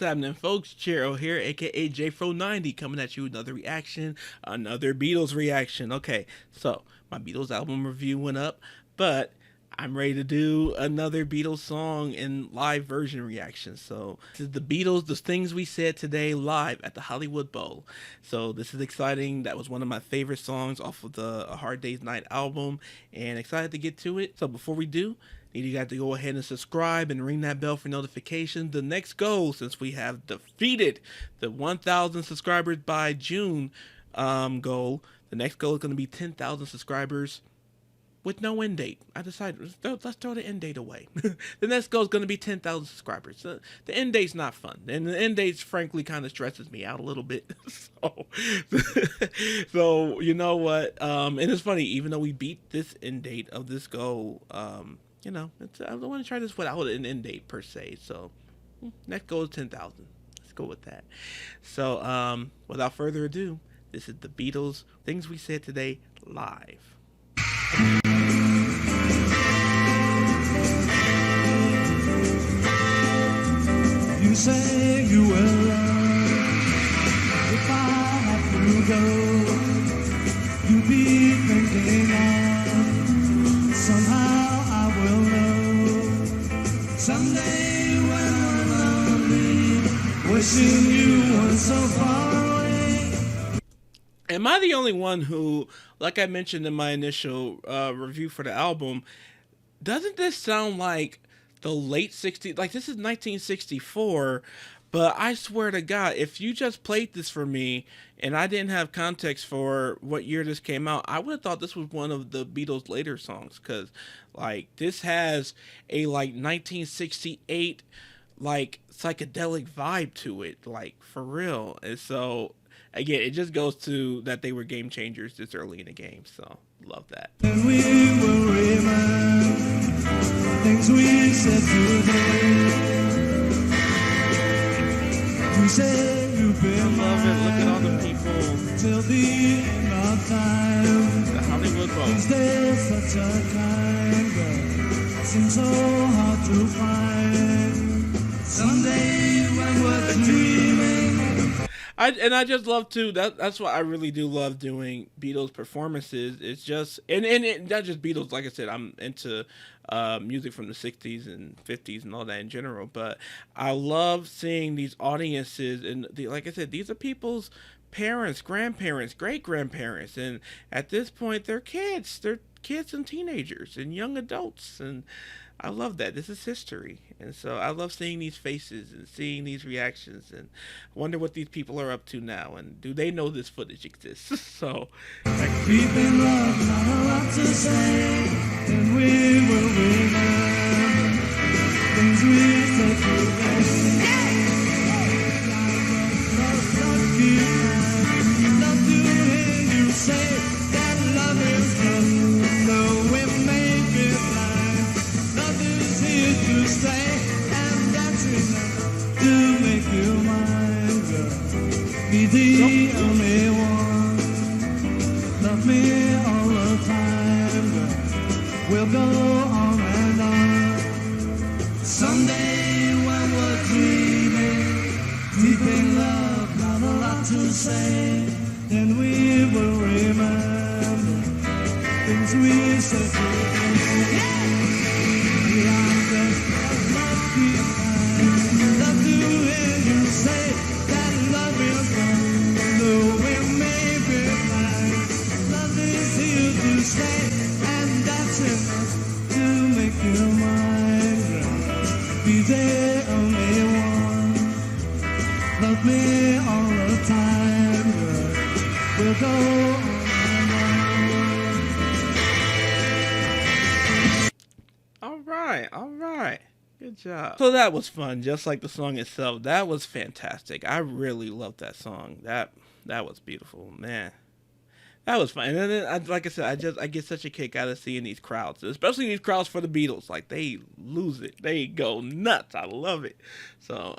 happening, folks? Chero here, aka JFro90, coming at you with another reaction, another Beatles reaction. Okay, so my Beatles album review went up, but I'm ready to do another Beatles song in live version reaction. So this is the Beatles, the things we said today, live at the Hollywood Bowl. So this is exciting. That was one of my favorite songs off of the A Hard Day's Night album, and excited to get to it. So before we do, need you guys to go ahead and subscribe and ring that bell for notifications. The next goal, since we have defeated the 1,000 subscribers by June goal, the next goal is going to be 10,000 subscribers with no end date. I decided, let's throw the end date away. The next goal is going to be 10,000 subscribers. The end date's not fun. And the end date, frankly, kind of stresses me out a little bit. So you know what? And it's funny, even though we beat this end date of this goal, I don't want to try this without an end date per se. So next goal is 10,000. Let's go with that. So without further ado, this is the Beatles, Things We Said Today, live. You say you will love if I have to go. You be thinking of somehow I will know. Someday when I'm lonely, wishing you were so far away. Am I the only one who, like I mentioned in my initial review for the album, doesn't this sound like the late 60s? Like, this is 1964, but I swear to God, if you just played this for me and I didn't have context for what year this came out, I would have thought this was one of the Beatles' later songs, because, like, this has a, like, 1968, like, psychedelic vibe to it, like, for real. And so, again, it just goes to that they were game changers this early in the game, so love that. And we will remember things we said today. You say you've been I love it. Look at all the people. till the end of time. The Hollywood Bowl. Is there such a kind that seems so hard to find? Someday when we're dreaming. I just love too. That's why I really do love doing Beatles performances. It's just and not just Beatles. Like I said, I'm into music from the 60s and 50s and all that in general. But I love seeing these audiences, and like I said, these are people's parents, grandparents, great grandparents, and at this point, they're kids. They're kids and teenagers and young adults, and I love that. This is history. And so I love seeing these faces and seeing these reactions, and wonder what these people are up to now, and do they know this footage exists? So Deep in love, not a lot to say, and we will remember things we said today. Love to hear you say that love is love, though we may be blind. Love is here to stay, and that's enough to make you mine, girl. Be the only one. Love me all the time, girl. We'll go on and on. Someday when we're dreaming, deep in love, not a lot to say, then we will remember things we said today. We are just lucky kind. Love to hear you say that love is gone, though we may be blind. Love is here to stay, and that's enough to make you mine, girl. Be the only one. Love me all the time, girl. We'll go on and on. all right. Good job. So that was fun, just like the song itself. That was fantastic. I really loved that song. That was beautiful, man. That was fun. And then, like I said, I get such a kick out of seeing these crowds, especially these crowds for the Beatles. Like, they lose it. They go nuts. I love it. So,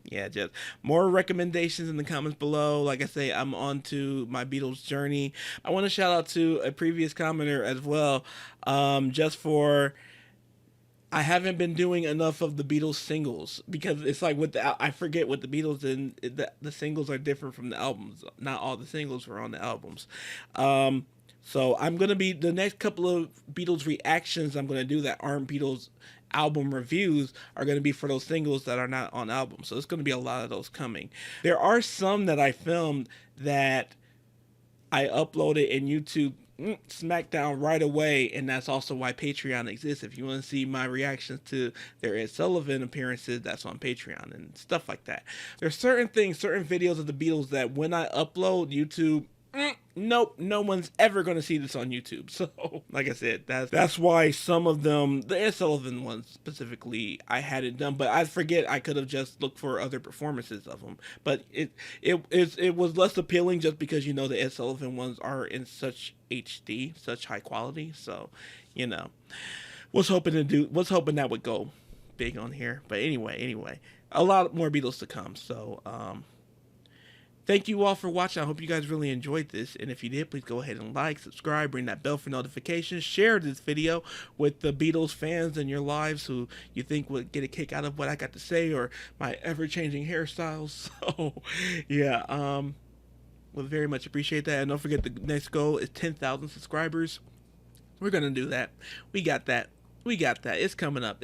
yeah, just more recommendations in the comments below. Like I say, I'm on to my Beatles journey. I want to shout out to a previous commenter as well, just for I haven't been doing enough of the Beatles singles because it's like with I forget what the Beatles and the singles are different from the albums. Not all the singles were on the albums. So I'm gonna be the next couple of Beatles reactions I'm gonna do that aren't Beatles album reviews are going to be for those singles that are not on albums. So it's going to be a lot of those coming. There are some that I filmed that I uploaded in YouTube SmackDown right away, and that's also why Patreon exists. If you want to see my reactions to their Ed Sullivan appearances, that's on Patreon and stuff like that. There's certain things, certain videos of the Beatles that when I upload, YouTube nope, no one's ever going to see this on YouTube. So, like I said, that's why some of them, the Ed Sullivan ones specifically, I hadn't done. But I forget I could have just looked for other performances of them. But it was less appealing just because the Ed Sullivan ones are in such HD, such high quality. So, was hoping that would go big on here. But anyway, a lot more Beatles to come. So, thank you all for watching. I hope you guys really enjoyed this. And if you did, please go ahead and like, subscribe, ring that bell for notifications. Share this video with the Beatles fans in your lives who you think would get a kick out of what I got to say or my ever-changing hairstyles. So, yeah, would very much appreciate that. And don't forget the next goal is 10,000 subscribers. We're going to do that. We got that. It's coming up.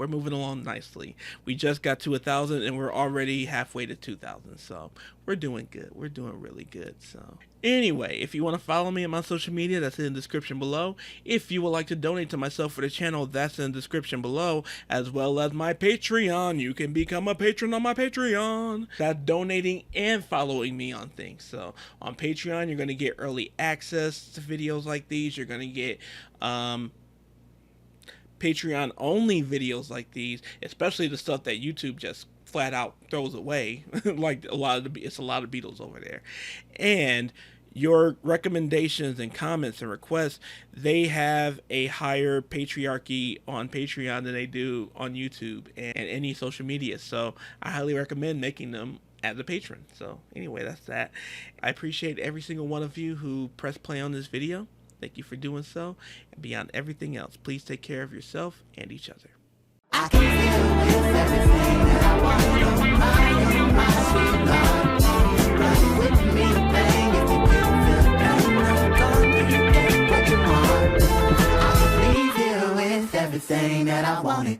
We're moving along nicely. We just got to 1,000 and we're already halfway to 2,000. So we're doing good. We're doing really good. So anyway, if you want to follow me on my social media, that's in the description below. If you would like to donate to myself for the channel, that's in the description below, as well as my Patreon. You can become a patron on my Patreon. That's donating and following me on things. So on Patreon, you're going to get early access to videos like these. You're going to get, Patreon only videos like these, especially the stuff that YouTube just flat out throws away. Like it's a lot of Beatles over there. And your recommendations and comments and requests, they have a higher patriarchy on Patreon than they do on YouTube and any social media. So I highly recommend making them as a patron. So anyway, that's that. I appreciate every single one of you who pressed play on this video. Thank you for doing so. And beyond everything else, please take care of yourself and each other. I can feel with everything that I want. My sweet love. Run with me, bang. If you can feel the pain, go and you get what you want. I can leave you with everything that I wanted.